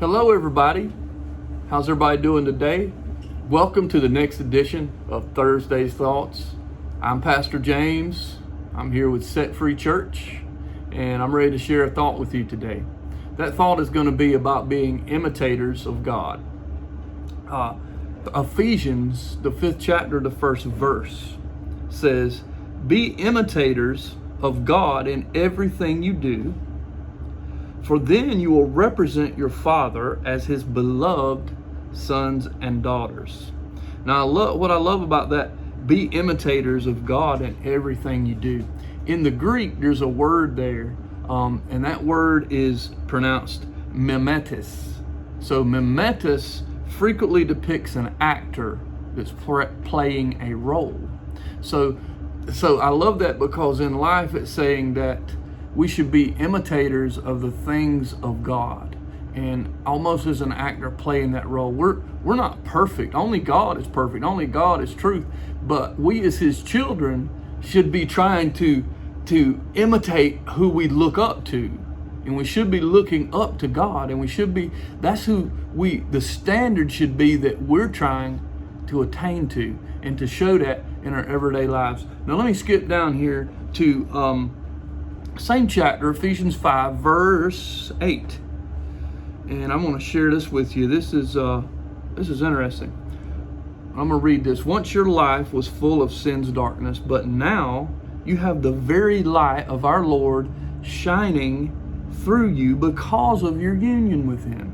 Hello everybody, how's everybody doing today? Welcome to the next edition of Thursday's Thoughts. I'm Pastor James. I'm here with Set Free Church, and I'm ready to share a thought with you today. That thought is going to be about being imitators of God. Ephesians, the 5th chapter, the 1st verse says, "Be imitators of God in everything you do, for then you will represent your Father as His beloved sons and daughters." Now, what I love about that, be imitators of God in everything you do. In the Greek, there's a word there, and that word is pronounced mimetis. So mimetis frequently depicts an actor that's playing a role. So I love that, because in life it's saying that we should be imitators of the things of God, and almost as an actor playing that role. We're not perfect. Only God is perfect. Only God is truth. But we as His children should be trying to imitate who we look up to. And we should be looking up to God, and the standard should be that we're trying to attain to, and to show that in our everyday lives. Now let me skip down here to same chapter, Ephesians 5, verse 8. And I'm going to share this with you. This is interesting. I'm going to read this. "Once your life was full of sin's darkness, but now you have the very light of our Lord shining through you because of your union with Him.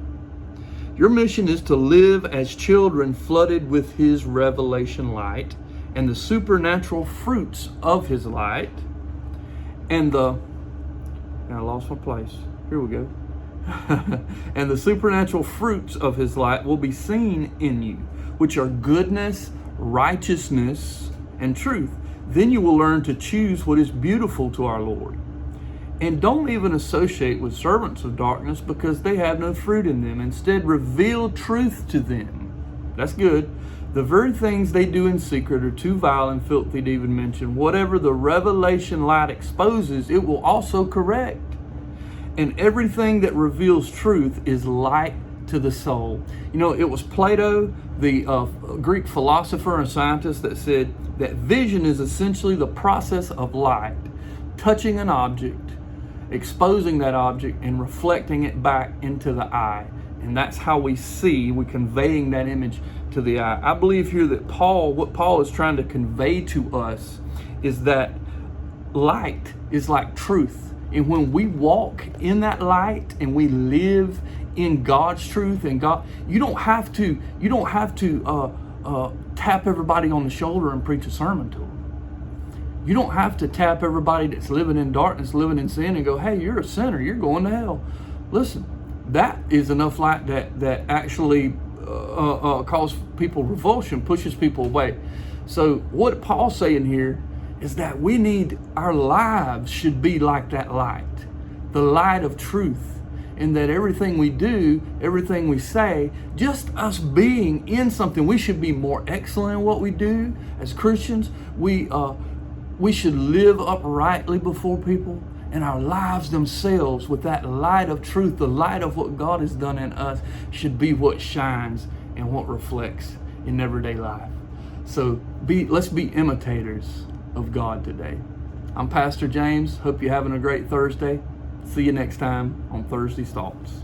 Your mission is to live as children flooded with His revelation light and the supernatural fruits of His light, and I lost my place. Here we go. And the supernatural fruits of His light will be seen in you, which are goodness, righteousness, and truth. Then you will learn to choose what is beautiful to our Lord. And don't even associate with servants of darkness, because they have no fruit in them. Instead, reveal truth to them." That's good. "The very things they do in secret are too vile and filthy to even mention. Whatever the revelation light exposes, it will also correct. And everything that reveals truth is light to the soul." You know, it was Plato, the Greek philosopher and scientist, that said that vision is essentially the process of light touching an object, exposing that object, and reflecting it back into the eye. And that's how we see, we're conveying that image to the eye. I believe here that what Paul is trying to convey to us is that light is like truth. And when we walk in that light and we live in God's truth and God, you don't have to tap everybody on the shoulder and preach a sermon to them. You don't have to tap everybody that's living in darkness, living in sin, and go, "Hey, you're a sinner, you're going to hell." Listen, that is enough light that actually causes people revulsion, pushes people away. So what Paul's saying here is that our lives should be like that light, the light of truth, and that everything we do, everything we say, just us being in something, we should be more excellent in what we do as Christians. We should live uprightly before people, and our lives themselves, with that light of truth, the light of what God has done in us, should be what shines and what reflects in everyday life. So let's be imitators of God today. I'm Pastor James. Hope you're having a great Thursday. See you next time on Thursday's Thoughts.